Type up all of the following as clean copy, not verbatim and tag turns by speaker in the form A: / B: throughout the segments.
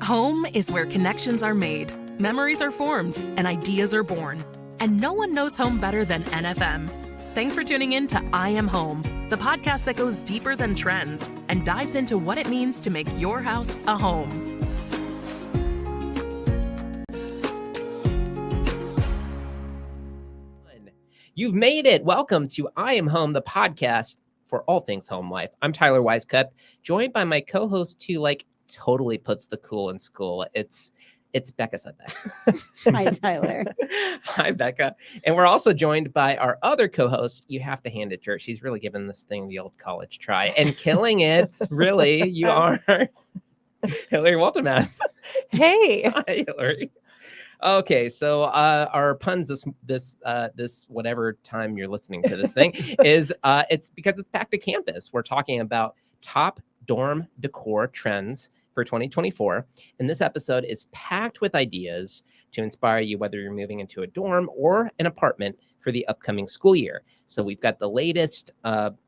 A: Home is where connections are made, memories are formed, and ideas are born. And no one knows home better than NFM. Thanks for tuning in to I Am Home, the podcast that goes deeper than trends and dives into what it means to make your house a home.
B: You've made it. Welcome to I Am Home, the podcast for all things home life. I'm Tyler Wisecup, joined by my co-host who totally puts the cool in school. It's Becca Sudbeck.
C: Hi, Tyler.
B: Hi, Becca. And we're also joined by our other co-host. You have to hand it to her. She's really given this thing the old college try and killing it. Really, you are. Hilary Waltermath.
D: Hey.
B: Hi, Hilary. Okay, so our puns this whatever time you're listening to this thing is it's because it's back to campus. We're talking about top dorm decor trends for 2024, and this episode is packed with ideas to inspire you whether you're moving into a dorm or an apartment for the upcoming school year. So we've got the latest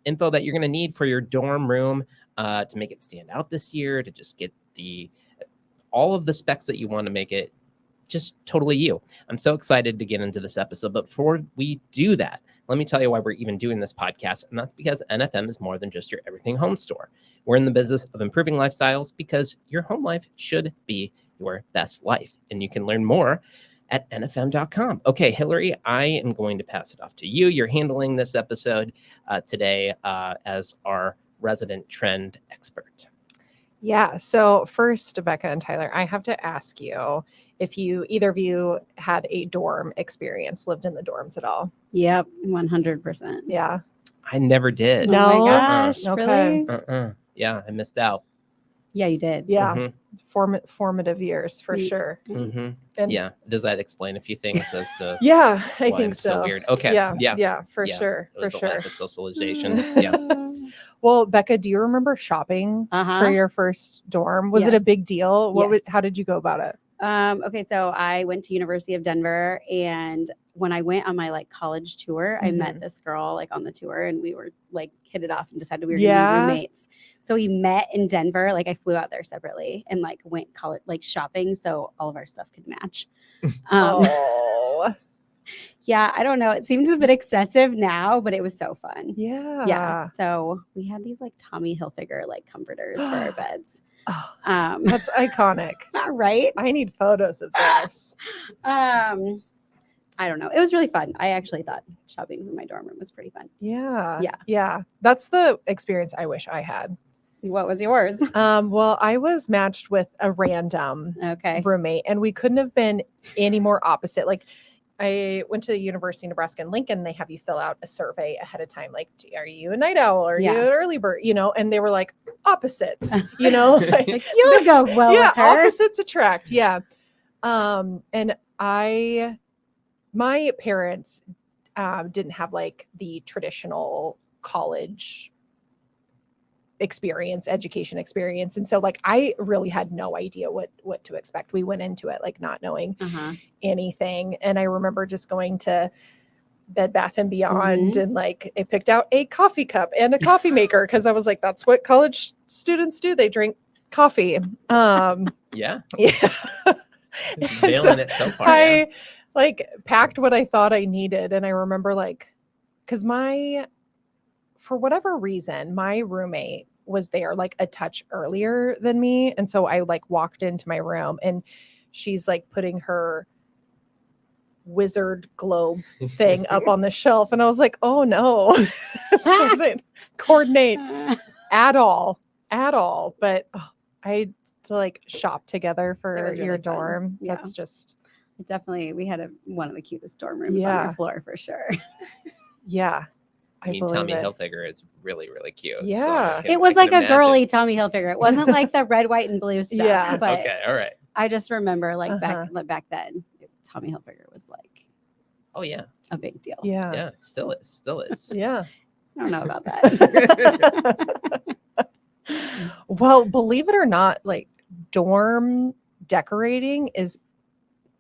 B: info that you're going to need for your dorm room to make it stand out this year, to just get all of the specs that you want to make it just totally you. I'm so excited to get into this episode. But before we do that, let me tell you why we're even doing this podcast. And that's because NFM is more than just your everything home store. We're in the business of improving lifestyles because your home life should be your best life. And you can learn more at nfm.com. Okay, Hilary, I am going to pass it off to you. You're handling this episode today as our resident trend expert.
D: Yeah. So first, Becca and Tyler, I have to ask you if either of you had a dorm experience, lived in the dorms at all.
C: Yep, 100%.
D: Yeah.
B: I never did.
D: No.
C: Oh my gosh,
D: Okay.
C: really?
B: Yeah, I missed out.
C: Yeah, you did.
D: Yeah.
B: Mm-hmm.
D: Formative years for sure.
B: Mm-hmm.
D: And
B: Yeah. Does that explain a few things as to
D: yeah, I
B: why
D: think
B: I'm
D: so.
B: Weird. Okay.
D: Yeah, for
B: Yeah.
D: sure.
B: It was
D: For
B: the lack
D: sure.
B: of socialization. Yeah.
D: Well, Becca, do you remember shopping for your first dorm? Was it a
C: Yes.
D: big deal?
C: Yes.
D: How did you go about it?
C: Okay, so I went to University of Denver, and when I went on my college tour, I met this girl on the tour, and we were hit it off and decided we were gonna be roommates. So we met in Denver. I flew out there separately and went college shopping, so all of our stuff could match.
D: Oh,
C: Yeah, I don't know. It seems a bit excessive now, but it was so fun.
D: yeah.
C: Yeah. So we had these Tommy Hilfiger comforters for our beds.
D: Oh, that's iconic.
C: Right?
D: I need photos of this.
C: I don't know. It was really fun. I actually thought shopping for my dorm room was pretty fun.
D: Yeah.
C: Yeah.
D: Yeah. That's the experience I wish I had.
C: What was yours?
D: Well, I was matched with a random roommate, and we couldn't have been any more opposite. I went to the University of Nebraska in Lincoln. They have you fill out a survey ahead of time. Are you a night owl? Or are you an early bird? And they were opposites,
C: You'll go well with her.
D: Opposites attract. Yeah. And my parents didn't have the traditional college education experience. And so I really had no idea what to expect. We went into it not knowing anything. And I remember just going to Bed Bath and Beyond and I picked out a coffee cup and a coffee maker because I was that's what college students do. They drink coffee.
B: Yeah.
D: Yeah.
B: Nailing it so far.
D: I packed what I thought I needed. And I remember because for whatever reason, my roommate was there a touch earlier than me. And so I walked into my room and she's putting her wizard globe thing up on the shelf. And I was oh no, this doesn't coordinate at all. But I had to shop together for
C: really
D: your
C: fun.
D: dorm.
C: Yeah.
D: That's just.
C: Definitely. We had one of the cutest dorm rooms on our floor for sure.
D: Yeah.
B: I mean, Tommy Hilfiger is really, really cute.
D: Yeah.
C: It was a girly Tommy Hilfiger. It wasn't the red, white, and blue stuff.
D: Yeah.
C: But
B: okay. All right.
C: I just remember back then, Tommy Hilfiger was
B: oh yeah,
C: a big deal.
D: Yeah.
B: Yeah. Still is.
D: Yeah.
C: I don't know about that.
D: Well, believe it or not, dorm decorating is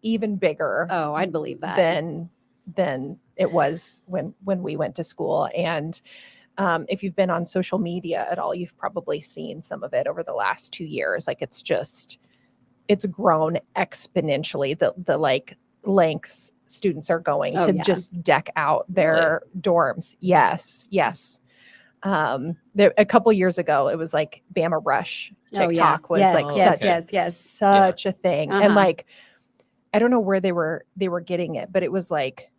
D: even bigger.
C: Oh, I'd believe that.
D: Than it was when we went to school. And If you've been on social media at all, you've probably seen some of it over the last 2 years. Like it's grown exponentially. The like lengths students are going to just deck out their dorms. Yes. A couple years ago, it was like Bama Rush TikTok was such a thing. And like, I don't know where they were getting it, but it was like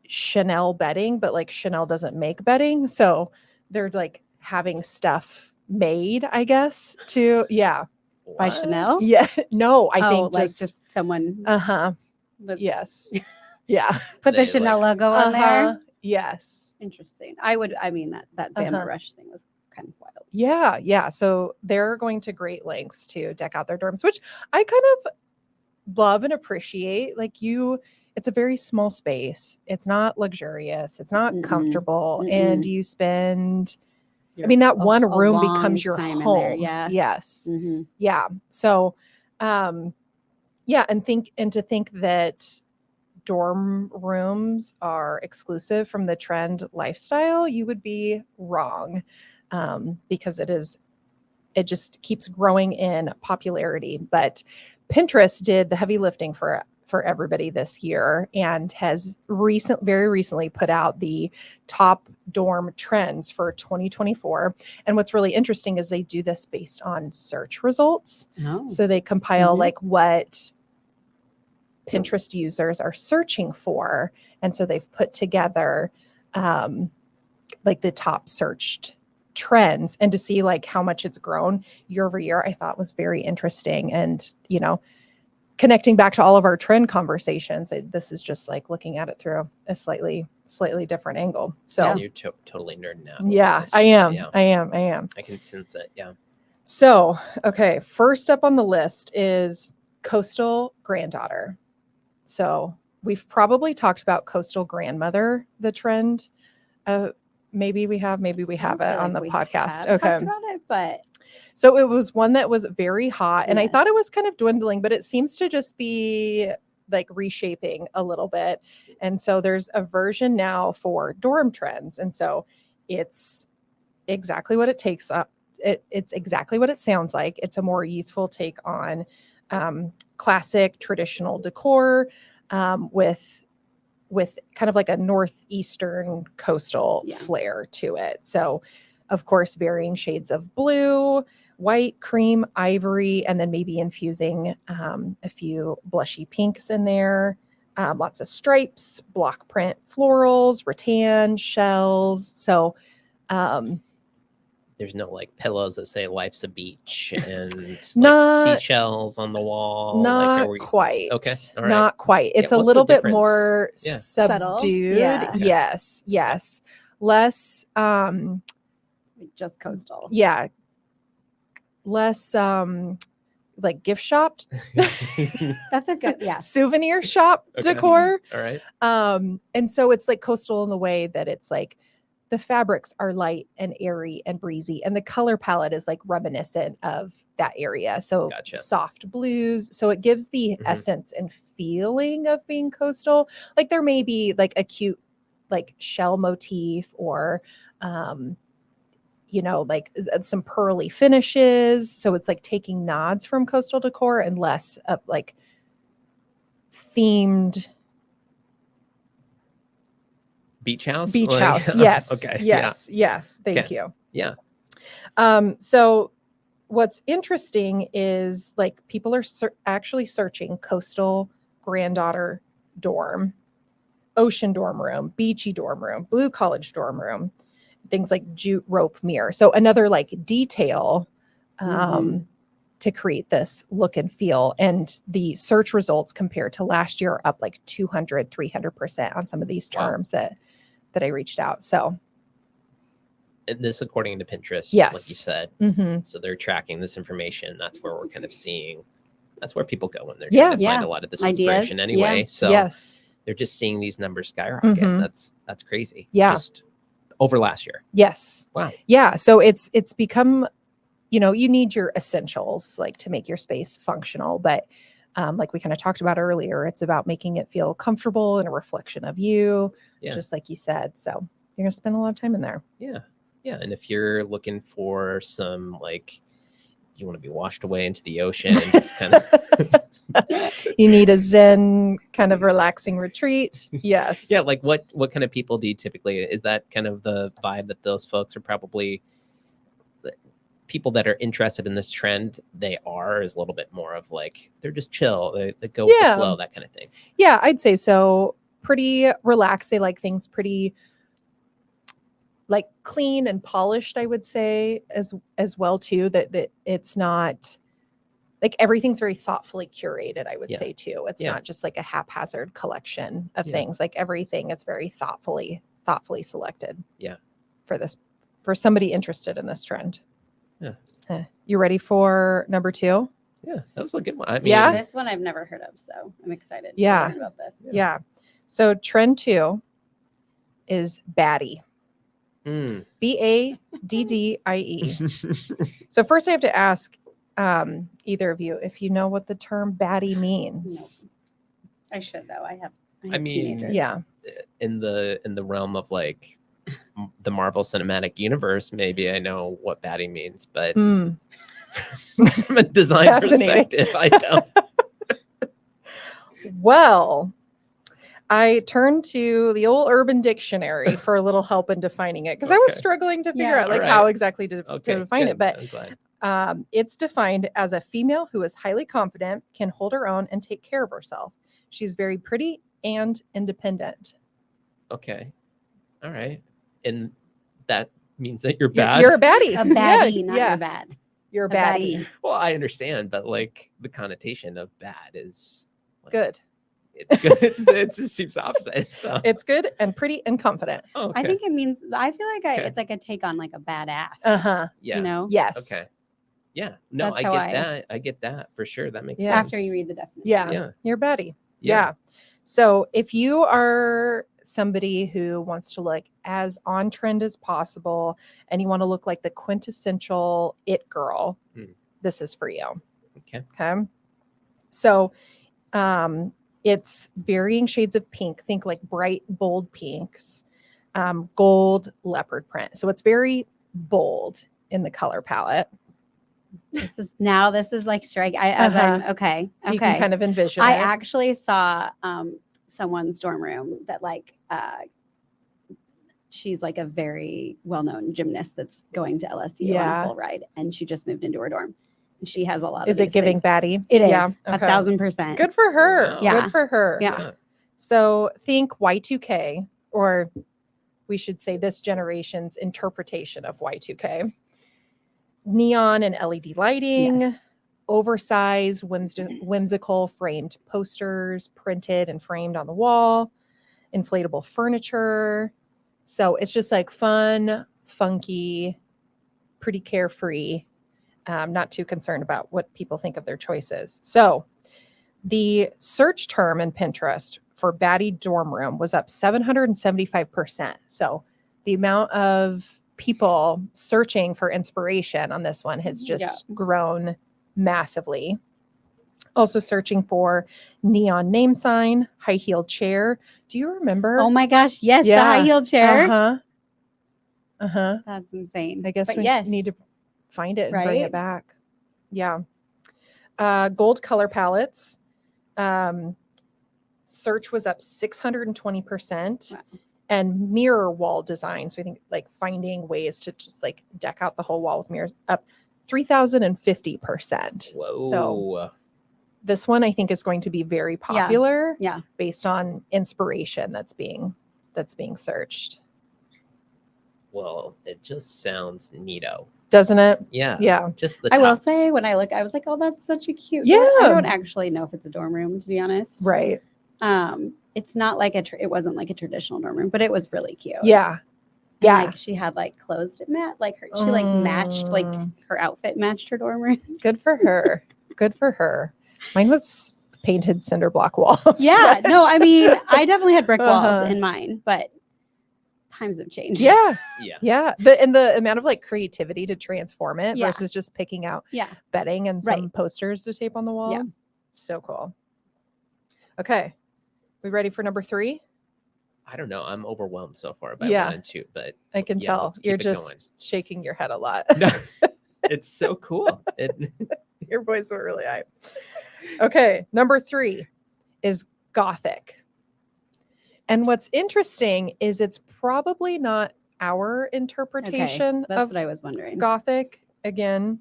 D: Chanel bedding, but like Chanel doesn't make bedding. So they're like having stuff made, I guess, to,
C: by Chanel.
D: Yeah. No, I think
C: like just someone.
D: Yes. Yeah.
C: Put the Chanel logo on there.
D: Yes.
C: Interesting. That Bama Rush thing was kind of wild.
D: Yeah. So they're going to great lengths to deck out their dorms, which I kind of love and appreciate. Like it's a very small space. It's not luxurious. It's not comfortable. And you spend, that one room becomes your home. Yes. Yeah. So, and to think that dorm rooms are exclusive from the trend lifestyle, you would be wrong, because it just keeps growing in popularity. But Pinterest did the heavy lifting for everybody this year and has very recently put out the top dorm trends for 2024. And what's really interesting is they do this based on search results. So they compile like what Pinterest users are searching for. And so they've put together like the top searched trends, and to see like how much it's grown year over year, I thought was very interesting. And, connecting back to all of our trend conversations, this is just like looking at it through a slightly different angle. So
B: you're totally nerding out.
D: Yeah, I am. Yeah. I am.
B: I can sense it. Yeah.
D: So, okay. First up on the list is Coastal Granddaughter. So we've probably talked about Coastal Grandmother, the trend. Maybe we haven't on the podcast. Okay.
C: Talked about it, but
D: so it was one that was very hot, and I thought it was kind of dwindling, but it seems to just be like reshaping a little bit. And so there's a version now for dorm trends. And so it's exactly what it takes up. It's exactly what it sounds like. It's a more youthful take on classic traditional decor, with kind of like a northeastern coastal flair to it. So, of course, varying shades of blue, white, cream, ivory, and then maybe infusing a few blushy pinks in there. Lots of stripes, block print florals, rattan, shells. So
B: there's no like pillows that say life's a beach and like seashells on the wall.
D: Not quite.
B: Okay. All right.
D: Not quite. It's a little bit more subdued.
C: Yeah.
D: Yes. Less
C: just coastal.
D: Yeah. Less like gift shop.
C: That's a good
D: souvenir shop decor.
B: All right.
D: And so it's like coastal in the way that it's like the fabrics are light and airy and breezy, and the color palette is like reminiscent of that area. So soft blues. So it gives the essence and feeling of being coastal. Like there may be like a cute like shell motif or like some pearly finishes. So it's like taking nods from coastal decor and less of like themed
B: beach house.
D: Yes. Okay. Yes. Thank you.
B: Yeah.
D: So what's interesting is like people are actually searching Coastal Granddaughter dorm, ocean dorm room, beachy dorm room, blue college dorm room, things like jute rope mirror. So another like detail to create this look and feel. And the search results compared to last year are up like 200-300% on some of these terms that I reached out. So
B: this according to Pinterest, like you said. So they're tracking this information. That's where we're kind of seeing, that's where people go when they're trying to find a lot of this inspiration anyway. So they're just seeing these numbers skyrocket. That's crazy. Just over last year.
D: Yes.
B: Wow.
D: Yeah. So it's become, you need your essentials like to make your space functional, but like we kind of talked about earlier, it's about making it feel comfortable and a reflection of you, just like you said. So you're going to spend a lot of time in there.
B: Yeah. Yeah, and if you're looking for some like you want to be washed away into the ocean and just kind of
D: you need a zen kind of relaxing retreat. Yes.
B: yeah, like what kind of people do you typically, is that kind of the vibe that those folks are probably people that are interested in this trend? They are is a little bit more of like they're just chill, they go with the flow, that kind of thing.
D: Yeah, I'd say so. Pretty relaxed. They like things pretty like clean and polished, I would say, as well too, that it's not like everything's very thoughtfully curated, I would say too. It's not just like a haphazard collection of things. Like everything is very thoughtfully selected.
B: Yeah.
D: For somebody interested in this trend.
B: Yeah.
D: You ready for number 2?
B: Yeah, that was a good one. I mean,
C: This one I've never heard of, so I'm excited to learn about this.
D: Yeah. So trend 2 is Baddie. Baddie. So first I have to ask either of you if you know what the term baddie means.
C: No. I should though. I have
B: mean,
C: teenagers.
B: in the realm of like the Marvel Cinematic Universe, maybe I know what baddie means, but from a design perspective, I don't.
D: Well, I turned to the old Urban Dictionary for a little help in defining it because I was struggling to figure out like how exactly to define it. But it's defined as a female who is highly confident, can hold her own, and take care of herself. She's very pretty and independent.
B: Okay. All right. And that means that you're bad.
D: You're a baddie.
C: A baddie, not you're bad.
D: You're a baddie.
B: Well, I understand, but like the connotation of bad is like,
D: good.
B: It's good. It just seems opposite. So.
D: It's good and pretty and confident.
B: Oh, okay.
C: I think it means. I feel like it's like a take on like a badass.
D: Yeah.
C: You know.
D: Yes.
B: Okay. Yeah. No,
C: That's
B: that. I get that for sure. That makes sense.
C: After you read the definition.
D: Yeah. You're a baddie. Yeah. So if you are somebody who wants to look as on trend as possible and you want to look like the quintessential it girl, this is for you.
B: Okay.
D: So it's varying shades of pink. Think like bright, bold pinks, gold, leopard print. So it's very bold in the color palette.
C: This is like strike. Okay.
D: You can kind of envision
C: I
D: it.
C: actually saw someone's dorm room that like she's like a very well-known gymnast that's going to LSU on a full ride, and she just moved into her dorm. She has a lot of.
D: Is it giving baddie?
C: It is.
D: Yeah.
C: 1,000%.
D: Good for her.
B: Wow.
C: Yeah.
D: Good for her.
C: Yeah.
D: So think Y2K, or we should say this generation's interpretation of Y2K. Neon and LED lighting, oversized, whimsical framed posters printed and framed on the wall, inflatable furniture. So it's just like fun, funky, pretty carefree. Not too concerned about what people think of their choices. So the search term in Pinterest for baddie dorm room was up 775%. So the amount of people searching for inspiration on this one has just grown massively. Also searching for neon name sign, high-heeled chair. Do you remember?
C: Oh my gosh, yes, the high-heeled chair. That's insane.
D: I guess we need to find it and bring it back. Yeah. Gold color palettes. Search was up 620%. Wow. And mirror wall designs. So I think like finding ways to just like deck out the whole wall with mirrors up 3,050%.
B: Whoa.
D: So this one I think is going to be very popular.
C: Yeah.
D: Based on inspiration that's being searched.
B: Well, it just sounds neato.
D: Doesn't it?
B: Yeah.
D: Yeah.
B: Just the
C: I will
B: tops.
C: say when I look, I was like, oh, that's such a cute.
D: Yeah.
C: I don't actually know if it's a dorm room, to be honest.
D: Right.
C: It's not like it wasn't like a traditional dorm room, but it was really cute.
D: Yeah.
C: And like she had like clothes to match, she like matched, like her outfit matched her dorm room.
D: Good for her. Good for her. Mine was painted cinder block walls.
C: Yeah. No, I mean, I definitely had brick walls in mine, but times have changed.
D: Yeah.
B: Yeah.
D: Yeah. The amount of like creativity to transform it versus just picking out bedding and some posters to tape on the wall.
C: Yeah.
D: So cool. Okay. We ready for number 3?
B: I don't know. I'm overwhelmed so far by
D: Yeah.
B: 1 and 2, but
D: I can
B: yeah,
D: tell
B: let's keep
D: you're
B: it
D: just
B: going.
D: shaking your head a lot.
B: No, it's so cool.
D: Your voice were really high. Okay, number 3 is Gothic. And what's interesting is it's probably not our interpretation
C: That's
D: of
C: what I was wondering.
D: Gothic again.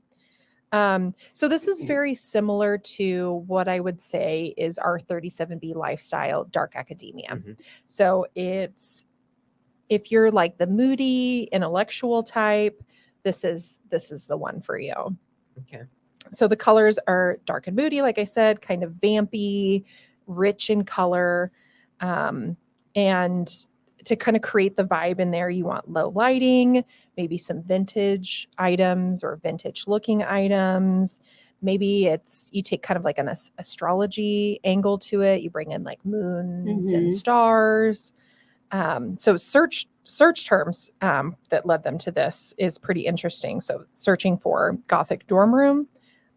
D: So this is very similar to what I would say is our 37B lifestyle, dark academia.
B: Mm-hmm.
D: So it's, if you're like the moody intellectual type, this is the one for you.
B: Okay.
D: So the colors are dark and moody, like I said, kind of vampy, rich in color. And to kind of create the vibe in there, you want low lighting, maybe some vintage items or vintage looking items. Maybe you take kind of like an astrology angle to it. You bring in like moons and stars. So search terms that led them to this is pretty interesting. So searching for Gothic dorm room,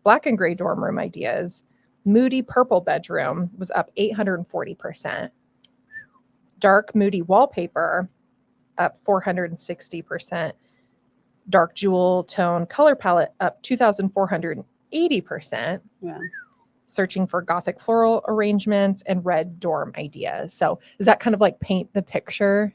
D: black and gray dorm room ideas, moody purple bedroom was up 840%. Dark moody wallpaper up 460%. Dark jewel tone color palette up 2,480%.
C: Yeah.
D: Searching for Gothic floral arrangements and red dorm ideas. So does that kind of like paint the picture?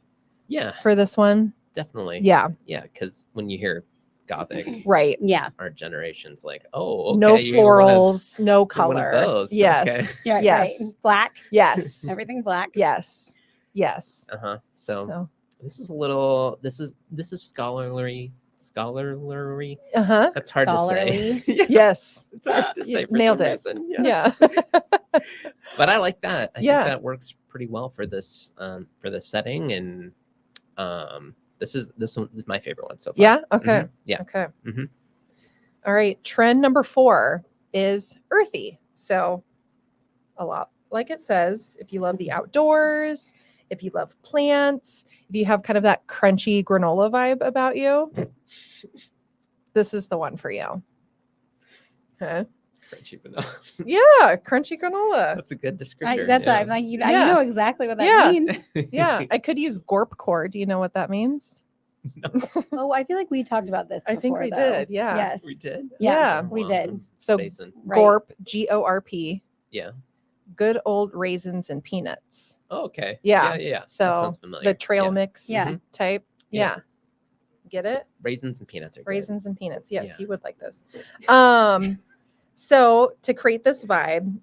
B: Yeah,
D: For this one?
B: definitely.
D: Yeah.
B: Yeah, because when you hear Gothic,
D: Right.
C: Yeah.
B: our generation's like, oh, okay,
D: No
B: you're one of-
D: florals, no
B: you're
D: color.
B: one of those.
D: Yes.
B: Okay.
C: Yeah.
D: Yes.
C: Right. Black.
D: Yes.
C: Everything black.
D: Yes. Yes.
B: Uh-huh. So
D: So
B: this is a little. This is scholarly. Scholarly.
D: uh-huh.
B: That's hard
C: Scholarly.
B: to say.
D: Yes.
B: It's hard to say for
D: Nailed
B: some
D: it.
B: reason.
D: Yeah.
B: But I like that. I
D: Yeah.
B: think that works pretty well for this setting, and this one is my favorite one so far.
D: Yeah. Okay.
B: Mhm. Yeah.
D: Okay.
B: Mhm.
D: All right. Trend number 4 is earthy. So a lot like it says, if you love the outdoors, if you love plants, if you have kind of that crunchy granola vibe about you, this is the one for you. Okay.
B: Crunchy vanilla.
D: Yeah, crunchy granola.
B: That's a good descriptor.
C: That's
B: yeah.
C: I'm like you
D: Yeah.
C: know exactly what that
D: Yeah.
C: means.
D: Yeah, I could use gorp core. Do you know what that means?
C: Oh, I feel like we talked about this.
D: I think
C: before,
D: we
C: though.
D: did. Yeah.
C: Yes.
B: We did.
D: Yeah,
B: Oh,
C: we
B: wow.
C: did.
B: I'm
D: So
B: spacing.
C: Right.
D: Gorp, GORP.
B: Yeah.
D: Good old raisins and peanuts.
B: Oh, okay.
D: Yeah.
B: Yeah.
D: So
B: that sounds familiar.
D: the trail
B: Yeah.
D: mix
C: Yeah.
D: type.
B: Yeah.
D: Yeah. Get it?
B: Raisins and peanuts are good.
D: Raisins and peanuts. Yes,
B: Yeah.
D: you would like this. So to create this vibe,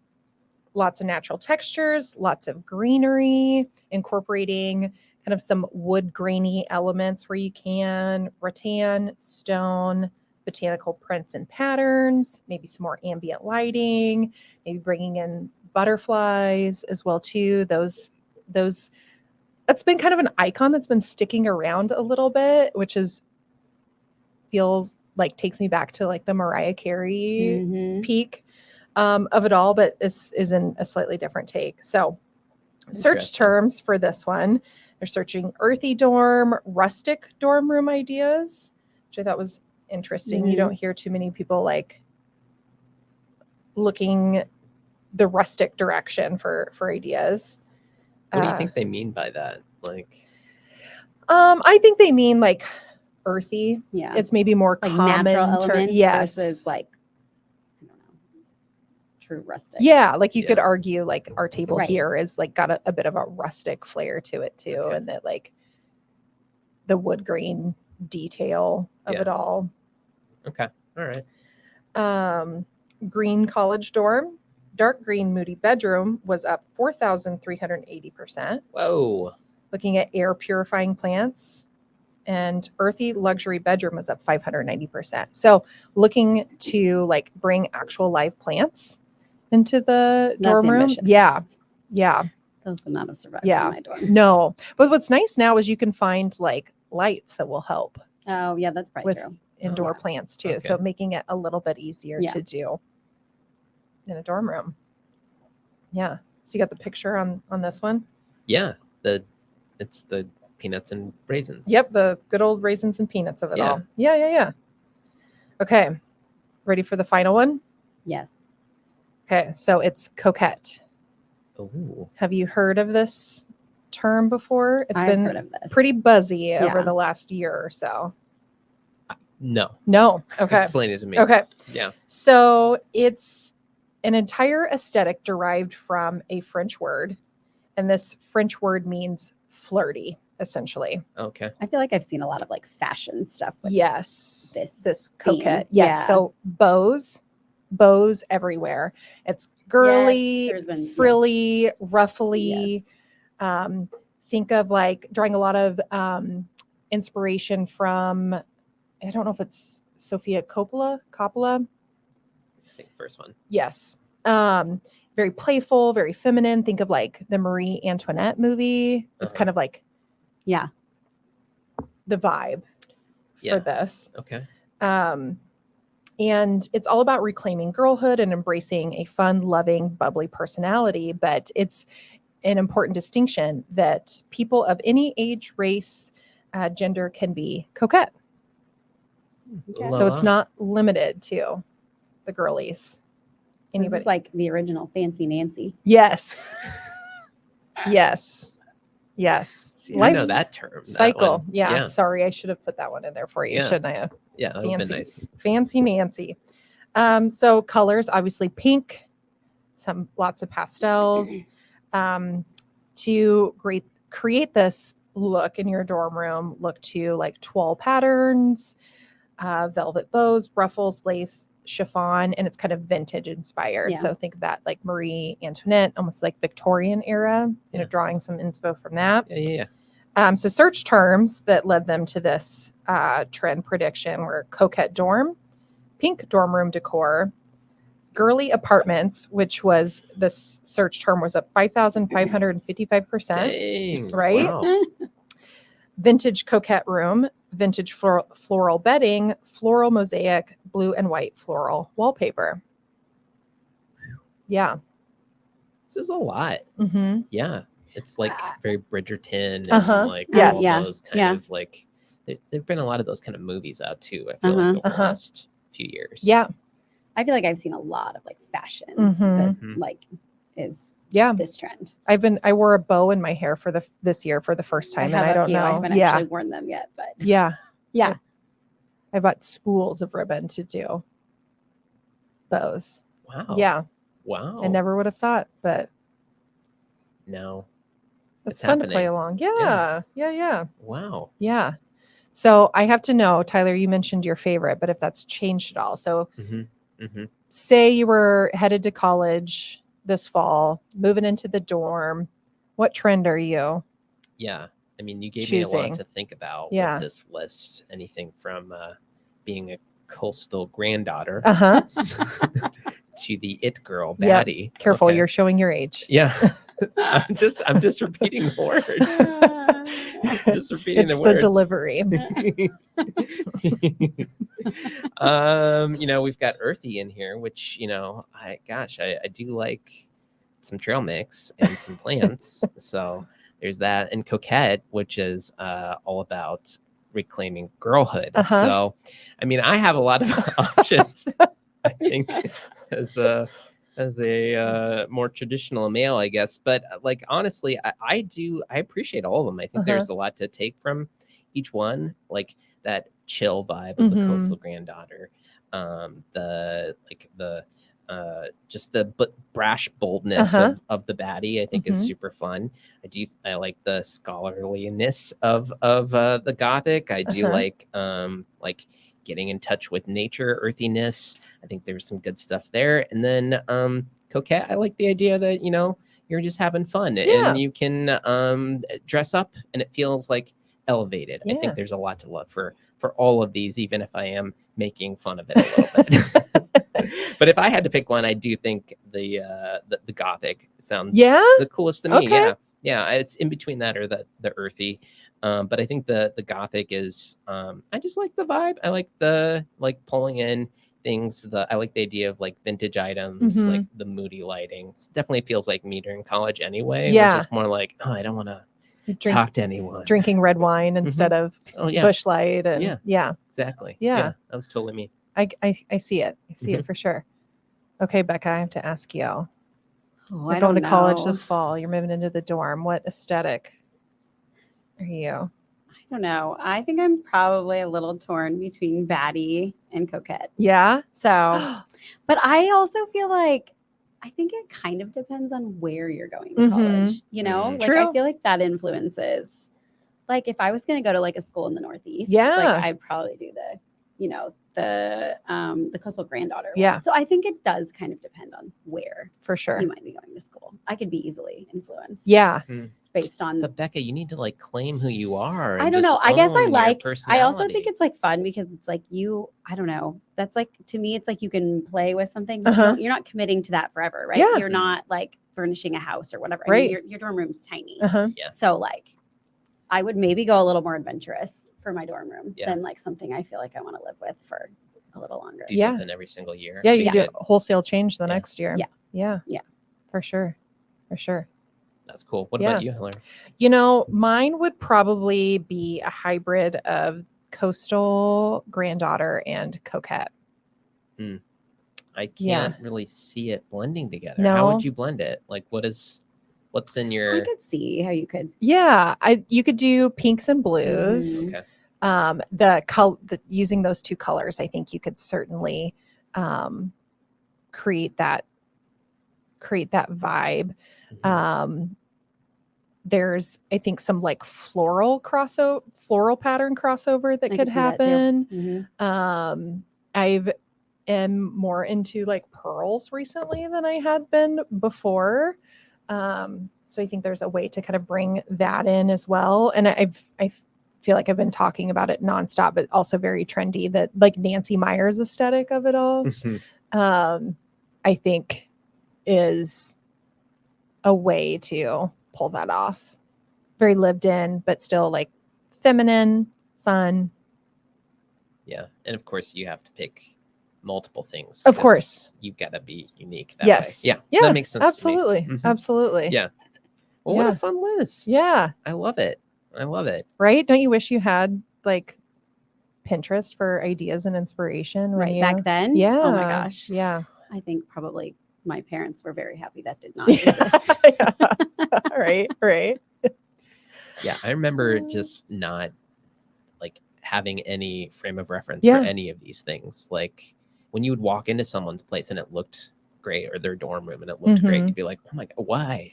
D: lots of natural textures, lots of greenery, incorporating kind of some wood grainy elements where you can, rattan, stone, botanical prints and patterns, maybe some more ambient lighting, maybe bringing in butterflies as well too. Those that's been kind of an icon that's been sticking around a little bit, which feels like takes me back to like the Mariah Carey
C: Mhm.
D: peak of it all, but is in a slightly different take. So search
B: Interesting.
D: terms for this one. They're searching earthy dorm, rustic dorm room ideas, which I thought was interesting. You
C: Mhm.
D: don't hear too many people like looking the rustic direction for ideas.
B: What do you think they mean by that? Like,
D: I think they mean like earthy.
C: Yeah.
D: It's maybe more
C: like
D: common
C: natural
D: term.
C: elements
D: Yes.
C: versus like I don't know, true rustic.
D: Yeah, like you
B: Yeah.
D: could argue like our table
C: Right.
D: here is like got a bit of a rustic flair to it too,
B: Okay.
D: and that like the wood grain detail of
B: Yeah.
D: it all.
B: okay, all right.
D: Green college dorm, dark green moody bedroom was up 4,380%.
B: Whoa.
D: Looking at air purifying plants, and earthy luxury bedroom was up 590%. So looking to like bring actual live plants into the dorm room.
C: ambitious.
D: Yeah. Yeah.
C: Those would not have survived
D: Yeah.
C: in my dorm.
D: No. But what's nice now is you can find like lights that will help
C: Oh yeah, that's probably
D: with
C: true.
D: indoor
C: Yeah.
D: plants too. So
B: Okay.
D: making it a little bit easier
C: Yeah.
D: to do in a dorm room. Yeah. So you got the picture on this one?
B: Yeah. It's the peanuts and raisins.
D: Yep, the good old raisins and peanuts of it
B: Yeah.
D: all. Yeah. Okay. Ready for the final one?
C: Yes.
D: Okay, so it's Coquette.
B: Ooh.
D: Have you heard of this term before. It's
C: I've
D: been
C: heard of this.
D: pretty buzzy over
C: Yeah.
D: the last year or so.
B: No.
D: Okay.
B: Explain it to me.
D: Okay.
B: Yeah.
D: So it's an entire aesthetic derived from a French word. And this French word means flirty, essentially.
B: Okay.
C: I feel like I've seen a lot of like fashion stuff. With
D: Yes. This
C: theme.
D: coquette. Yes.
C: Yeah.
D: So bows everywhere. It's girly,
C: Yes, there's been-
D: frilly, ruffly.
C: Yes.
D: Think of like drawing a lot of inspiration from, I don't know if it's Sofia Coppola.
B: I think first one.
D: Yes. Very playful, very feminine. Think of like the Marie Antoinette movie. It's kind of like
C: Yeah.
D: the vibe
B: Yeah.
D: for this.
B: Okay.
D: And it's all about reclaiming girlhood and embracing a fun, loving, bubbly personality. But it's an important distinction that people of any age, race, gender can be coquette.
C: Okay.
D: So it's not limited to the girlies.
C: This
D: Anybody?
C: is like the original Fancy Nancy.
D: Yes. Yes. Yes.
B: See, I know that term. that
D: Cycle.
B: one.
D: Yeah. Sorry, I should have put that one in there for you,
B: Yeah.
D: shouldn't I have?
B: Yeah. That would have been nice.
D: Fancy Nancy. So colors, obviously pink, lots of pastels. To create this look in your dorm room, look to like tulle patterns, velvet bows, ruffles, lace, chiffon, and it's kind of vintage inspired.
C: Yeah.
D: So think of that like Marie Antoinette, almost like Victorian era, drawing some inspo from that.
B: Yeah.
D: So search terms that led them to this trend prediction were coquette dorm, pink dorm room decor, girly apartments, which was this search term was up 5,555%.
B: Dang.
D: Right?
B: Wow.
D: Vintage coquette room, vintage floral bedding, floral mosaic, blue and white floral wallpaper. Yeah.
B: This is a lot.
D: Mm-hmm.
B: Yeah. It's like very Bridgerton and like
D: Yes.
B: all
C: Yeah.
B: those kind
C: Yeah.
B: of like there've been a lot of those kind of movies out too, I feel like over the last few years.
D: Yeah.
C: I feel like I've seen a lot of like fashion
D: Mhm.
C: that
B: Mhm.
C: like is
D: Yeah.
C: this trend.
D: I wore a bow in my hair for this year for the first time, and I don't know.
C: I haven't
D: Yeah.
C: actually worn them yet, but
D: Yeah.
C: yeah.
D: I bought spools of ribbon to do bows.
B: Wow.
D: Yeah.
B: Wow.
D: I never would have thought, but
B: No.
D: it's
B: It's
D: fun to play
B: happening.
D: along. Yeah. Yeah.
B: Wow.
D: Yeah. So I have to know, Tyler, you mentioned your favorite, but if that's changed at all. So
B: Mm-hmm. Mm-hmm.
D: say you were headed to college this fall, moving into the dorm, what trend are you?
B: Yeah. I mean, you gave me a
D: Choosing.
B: lot to think about
D: Yeah.
B: with this list. Anything from being a coastal granddaughter
D: Uh-huh.
B: to the it girl,
D: Yep.
B: Baddie.
D: Careful,
B: Okay.
D: you're showing your age.
B: Yeah. I'm just repeating the words. Just repeating
D: It's
B: the
D: the
B: words.
D: delivery.
B: We've got earthy in here, which, I do like some trail mix and some plants. So there's that. And Coquette, which is all about reclaiming girlhood. So, I mean, I have a lot of options, I think, as a more traditional male, I guess. But like, honestly, I appreciate all of them. I think there's a lot to take from each one, like that chill vibe of the Coastal Granddaughter, just the brash boldness of the Baddie, I think is super fun. I like the scholarliness of the Gothic. I do like getting in touch with nature, earthiness. I think there's some good stuff there. And then Coquette, I like the idea that, you're just having fun and you can dress up and it feels like elevated. I think there's a lot to love for all of these, even if I am making fun of it a little bit. But if I had to pick one, I do think the Gothic sounds the coolest to me.
D: Okay.
B: Yeah. It's in between that or the earthy. But I think the Gothic is I just like the vibe. I like the pulling in things. I like the idea of like vintage items, like the moody lighting. It definitely feels like me during college anyway.
D: Yeah.
B: It was just more like, oh, I don't want to talk to anyone.
D: Drinking red wine instead of Bush Light. And yeah.
B: Exactly.
D: Yeah.
B: That was totally me.
D: I see it. I see it for sure. Okay, Becca, I have to ask you.
C: Oh,
D: You're going to college this fall. You're moving into the dorm. What aesthetic are you?
C: I don't know. I think I'm probably a little torn between Baddie and Coquette.
D: Yeah.
C: So, but I also feel like I think it kind of depends on where you're going to college. You know, like
D: True.
C: I feel like that influences. Like if I was going to go to like a school in the Northeast,
D: Yeah.
C: like I'd probably do the, you know, the Coastal Granddaughter one.
D: Yeah.
C: So I think it does kind of depend on where
D: For sure.
C: you might be going to school. I could be easily influenced.
D: Yeah.
C: Based on.
B: But Becca, you need to like claim who you are. And
C: I don't
B: just
C: know. I guess I
B: own your
C: like. I also
B: personality.
C: think it's like fun because it's like you. I don't know. That's like to me. It's like you can play with something, but you're not committing to that forever, right?
D: Yeah.
C: You're not like furnishing a house or whatever.
D: Right.
C: I mean, your dorm room's tiny.
B: Yeah.
C: So like, I would maybe go a little more adventurous for my dorm room than like something I feel like I want to live with for a little longer.
B: Do something every single year.
D: Yeah, you do wholesale change the next year.
C: Yeah.
D: For sure.
B: That's cool. What about you, Hilary?
D: You know, mine would probably be a hybrid of Coastal Granddaughter and Coquette.
B: I can't really see it blending together.
D: No.
B: How would you blend it? Like, what's in your?
C: I could see how you could.
D: Yeah, you could do pinks and blues.
B: Okay.
D: Using those two colors, I think you could certainly create that vibe. There's, I think, some like floral pattern crossover that could happen. I've am more into like pearls recently than I had been before. So I think there's a way to kind of bring that in as well. And I feel like I've been talking about it nonstop, but also very trendy, that like Nancy Meyers aesthetic of it all. I think is a way to pull that off. Very lived in, but still like feminine, fun.
B: Yeah. And of course you have to pick multiple things.
D: Of course.
B: You've got to be unique that way. Yeah. That makes sense.
D: Absolutely.
B: To me.
D: Absolutely.
B: Yeah. Well, what a fun list.
D: Yeah.
B: I love it.
D: Right? Don't you wish you had like Pinterest for ideas and inspiration?
C: Back then?
D: Yeah.
C: Oh my gosh.
D: Yeah.
C: I think probably my parents were very happy that did not exist.
D: Right.
B: Yeah. I remember just not like having any frame of reference for any of these things. Like when you would walk into someone's place and it looked great, or their dorm room and it looked great, you'd be like, oh my God, why?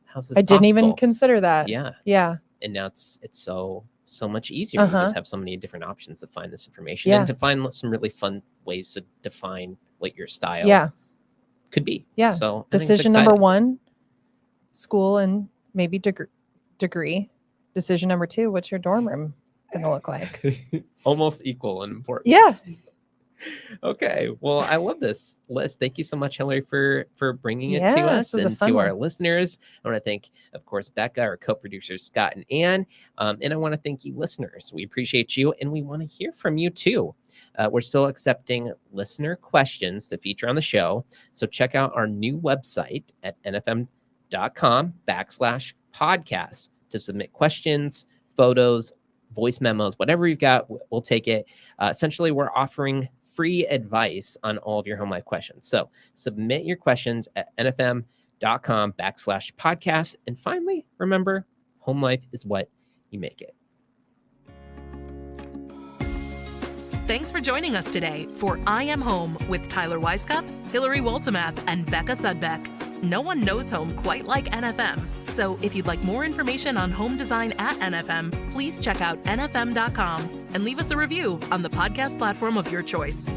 B: How's this
D: I didn't even
B: possible?
D: consider that.
B: Yeah. And now it's so much easier. You just have so many different options to find this information and to find some really fun ways to define what your style could be. Yeah. So
D: decision number 1, school and maybe degree. Decision number 2, what's your dorm room going to look like?
B: Almost equal in importance.
D: Yeah.
B: Okay. Well, I love this list. Thank you so much, Hilary, for bringing it to us and to our listeners. I want to thank, of course, Becca, our co-producers, Scott and Ann. And I want to thank you, listeners. We appreciate you, and we want to hear from you, too. We're still accepting listener questions to feature on the show. So check out our new website at nfm.com/podcast to submit questions, photos, voice memos, whatever you've got, we'll take it. Essentially, we're offering free advice on all of your home life questions. So submit your questions at nfm.com/podcast. And finally, remember, home life is what you make it.
A: Thanks for joining us today for I Am Home with Tyler Weisskopf, Hilary Waltemath, and Becca Sudbeck. No one knows home quite like NFM. So if you'd like more information on home design at NFM, please check out nfm.com and leave us a review on the podcast platform of your choice.